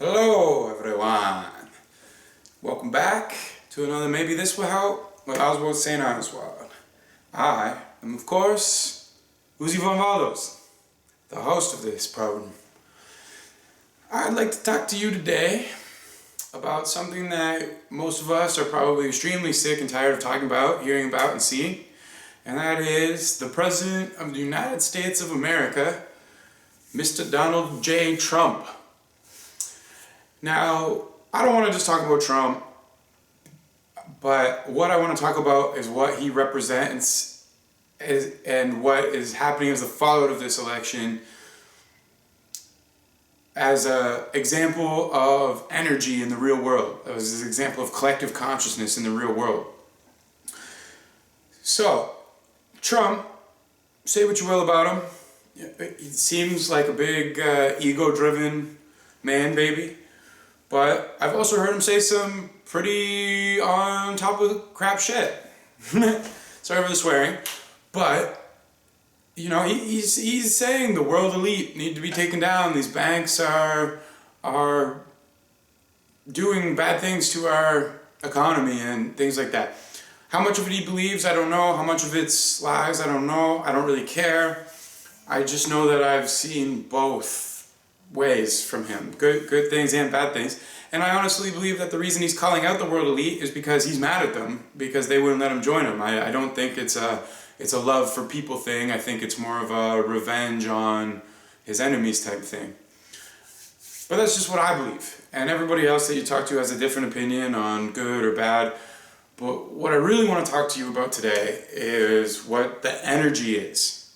Hello everyone! Welcome back to another Maybe This Will Help with Oswald St. Oswald. I am of course Uzi Von Valdos, the host of this program. I'd like to talk to you today about something that most of us are probably extremely sick and tired of talking about, hearing about and seeing, and that is the President of the United States of America, Mr. Donald J. Trump. Now, I don't want to just talk about Trump, but what I want to talk about is what he represents and what is happening as the fallout of this election as an example of energy in the real world, as an example of collective consciousness in the real world. So, Trump, say what you will about him, he seems like a big ego-driven man baby. But I've also heard him say some pretty on top of crap shit. Sorry for the swearing. But, you know, he's saying the world elite need to be taken down. These banks are doing bad things to our economy and things like that. How much of it he believes, I don't know. How much of it's lies, I don't know. I don't really care. I just know that I've seen both ways from him, good things and bad things, and I honestly believe that the reason he's calling out the world elite is because he's mad at them because they wouldn't let him join him. I don't think it's a love for people thing. I think it's more of a revenge on his enemies type thing. But that's just what I believe, and everybody else that you talk to has a different opinion on good or bad. But what I really want to talk to you about today is what the energy is,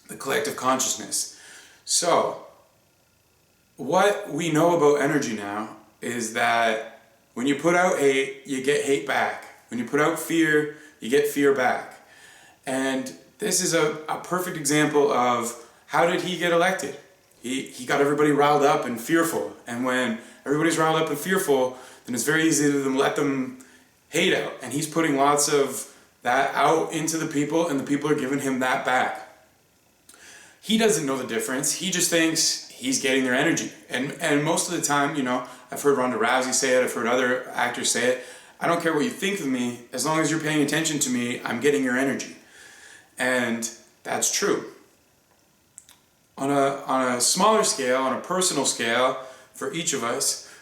the collective consciousness. So what we know about energy now is that when you put out hate, you get hate back. When you put out fear, you get fear back. And this is a perfect example of how did he get elected. He got everybody riled up and fearful. And when everybody's riled up and fearful, then it's very easy to let them hate out. And he's putting lots of that out into the people, and the people are giving him that back. He doesn't know the difference. He just thinks he's getting their energy. And most of the time, you know, I've heard Ronda Rousey say it, I've heard other actors say it, I don't care what you think of me, as long as you're paying attention to me, I'm getting your energy. And that's true. On a smaller scale, on a personal scale, for each of us,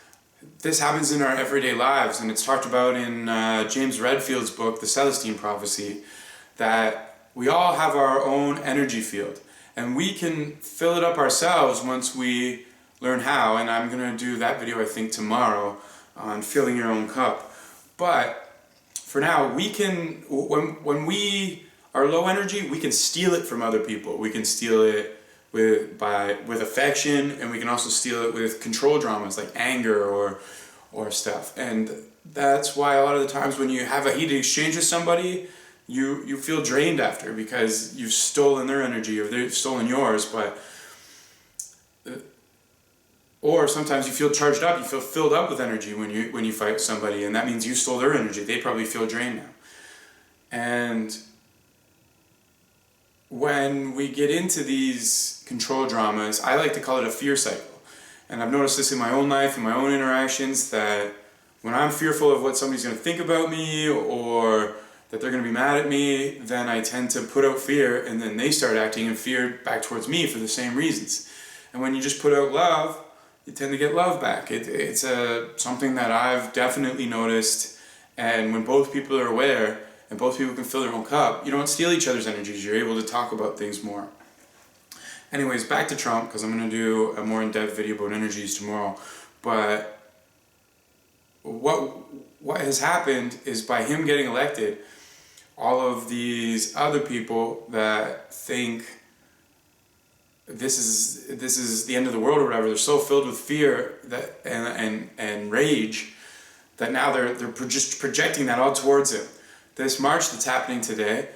this happens in our everyday lives, and it's talked about in James Redfield's book, The Celestine Prophecy, that we all have our own energy field. And we can fill it up ourselves once we learn how, and I'm going to do that video I think tomorrow on filling your own cup. But for now, we can, when we are low energy, we can steal it from other people. We can steal it with affection, and we can also steal it with control dramas like anger or stuff. And that's why a lot of the times when you have a heated exchange with somebody, you feel drained after because you've stolen their energy or they've stolen yours. Or sometimes you feel charged up, you feel filled up with energy when you fight with somebody, and that means you stole their energy. They probably feel drained now. And when we get into these control dramas, I like to call it a fear cycle. And I've noticed this in my own life, in my own interactions, that when I'm fearful of what somebody's going to think about me or that they're going to be mad at me, then I tend to put out fear, and then they start acting in fear back towards me for the same reasons. And when you just put out love, you tend to get love back. It's something that I've definitely noticed, and when both people are aware and both people can fill their own cup, you don't steal each other's energies, you're able to talk about things more. Anyways, back to Trump, because I'm going to do a more in-depth video about energies tomorrow. But what has happened is by him getting elected, all of these other people that think this is the end of the world or whatever, they're so filled with fear that and rage that now they're just projecting that all towards him. This march that's happening today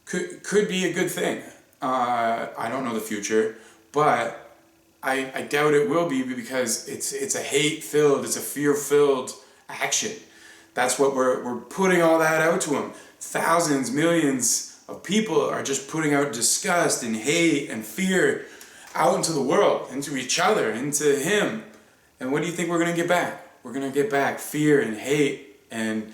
could be a good thing. I don't know the future, but I doubt it will be because it's a hate-filled, it's a fear-filled action. That's what we're putting all that out to him. Thousands, millions of people are just putting out disgust and hate and fear out into the world, into each other, into him. And what do you think we're going to get back? We're going to get back fear and hate and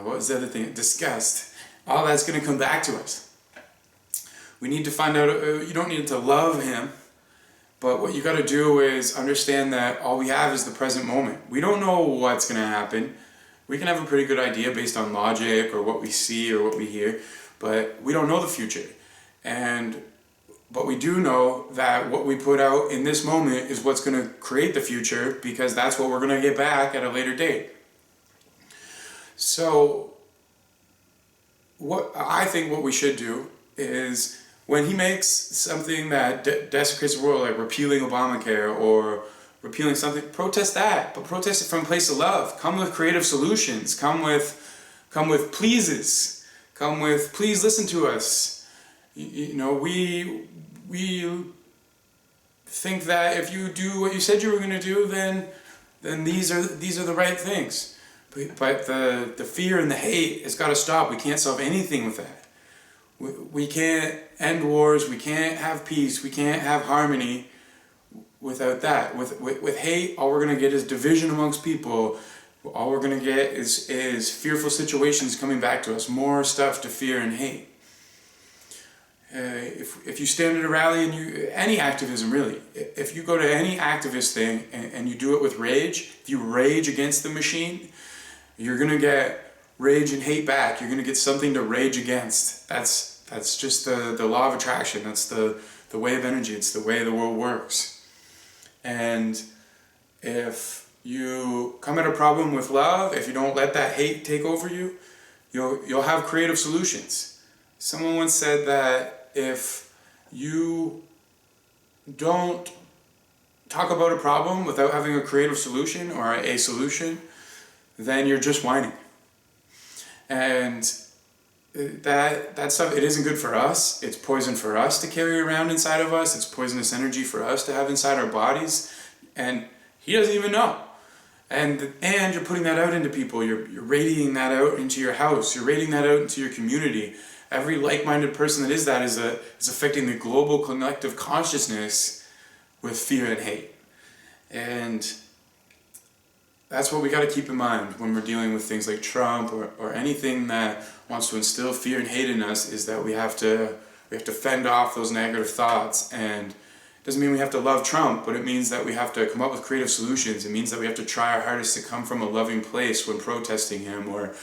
what was the other thing? Disgust. All that's going to come back to us. We need to find out, you don't need to love him, but what you got to do is understand that all we have is the present moment. We don't know what's going to happen. We can have a pretty good idea based on logic or what we see or what we hear, but we don't know the future. But we do know that what we put out in this moment is what's going to create the future, because that's what we're going to get back at a later date. So what we should do is, when he makes something that desecrates the world, like repealing Obamacare or repealing something, protest that, but protest it from a place of love. Come with creative solutions. Come with pleases. Come with, please listen to us. You know, we think that if you do what you said you were going to do, then these are the right things. But the fear and the hate has got to stop. We can't solve anything with that. We can't end wars. We can't have peace. We can't have harmony without that. With hate, all we're going to get is division amongst people. All we're going to get is fearful situations coming back to us. More stuff to fear and hate. If you stand at a rally and any activism really, if you go to any activist thing and you do it with rage, if you rage against the machine, you're going to get rage and hate back. You're going to get something to rage against. That's just the law of attraction. That's the way of energy. It's the way the world works. And if you come at a problem with love, if you don't let that hate take over you, you'll have creative solutions. Someone once said that if you don't talk about a problem without having a creative solution or a solution, then you're just whining. And that stuff, it isn't good for us. It's poison for us to carry around inside of us. It's poisonous energy for us to have inside our bodies. And he doesn't even know. And you're putting that out into people. You're radiating that out into your house. You're radiating that out into your community. Every like-minded person that is affecting the global collective consciousness with fear and hate. And that's what we got to keep in mind when we're dealing with things like Trump or anything that wants to instill fear and hate in us, is that we have to fend off those negative thoughts. And it doesn't mean we have to love Trump, but it means that we have to come up with creative solutions. It means that we have to try our hardest to come from a loving place when protesting him or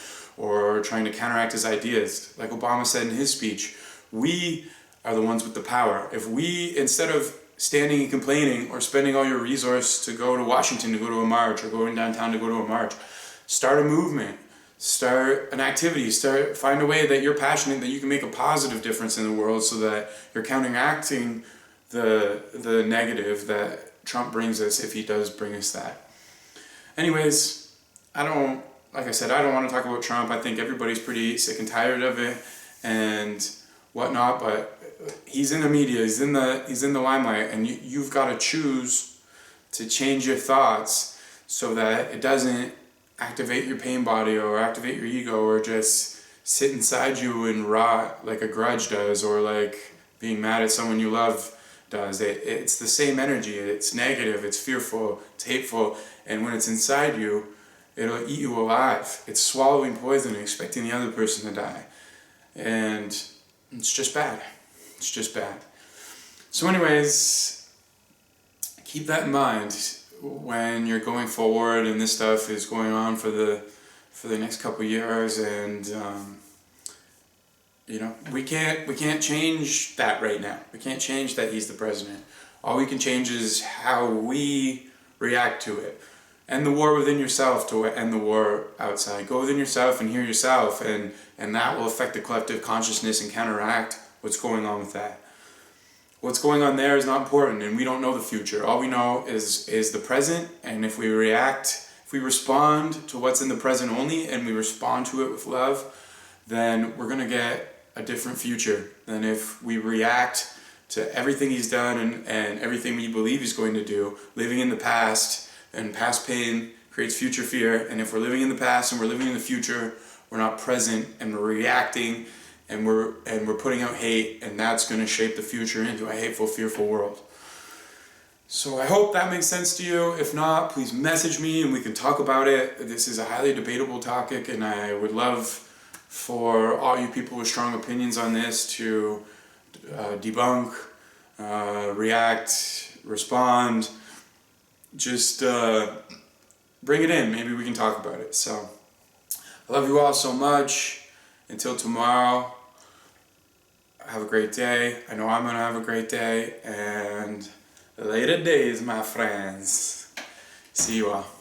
trying to counteract his ideas. Like Obama said in his speech, we are the ones with the power. If we, instead of standing and complaining or spending all your resource to go to Washington to go to a march or going downtown to go to a march, start a movement, start an activity, find a way that you're passionate, that you can make a positive difference in the world, so that you're counteracting the negative that Trump brings us, if he does bring us that. Anyways, like I said, I don't want to talk about Trump. I think everybody's pretty sick and tired of it and whatnot, but he's in the media, he's in the limelight, and you've got to choose to change your thoughts so that it doesn't activate your pain body or activate your ego or just sit inside you and rot like a grudge does, or like being mad at someone you love does. It's the same energy. It's negative, it's fearful, it's hateful, and when it's inside you, it'll eat you alive. It's swallowing poison and expecting the other person to die. And it's just bad. It's just bad. So anyways, keep that in mind when you're going forward and this stuff is going on for the next couple of years. And we can't change that right now. We can't change that he's the president. All we can change is how we react to it. End the war within yourself to end the war outside. Go within yourself and hear yourself, and that will affect the collective consciousness and counteract what's going on with that. What's going on there is not important, and we don't know the future. All we know is the present, and if we respond to what's in the present only, and we respond to it with love, then we're going to get a different future than if we react to everything he's done and everything we believe he's going to do, living in the past. And past pain creates future fear. And if we're living in the past and we're living in the future, we're not present, and we're reacting, and we're putting out hate, and that's going to shape the future into a hateful, fearful world. So I hope that makes sense to you. If not, please message me and we can talk about it. This is a highly debatable topic, and I would love for all you people with strong opinions on this to debunk, react, respond. Just bring it in. Maybe we can talk about it. So I love you all so much. Until tomorrow, have a great day. I know I'm going to have a great day. And later days, my friends. See you all.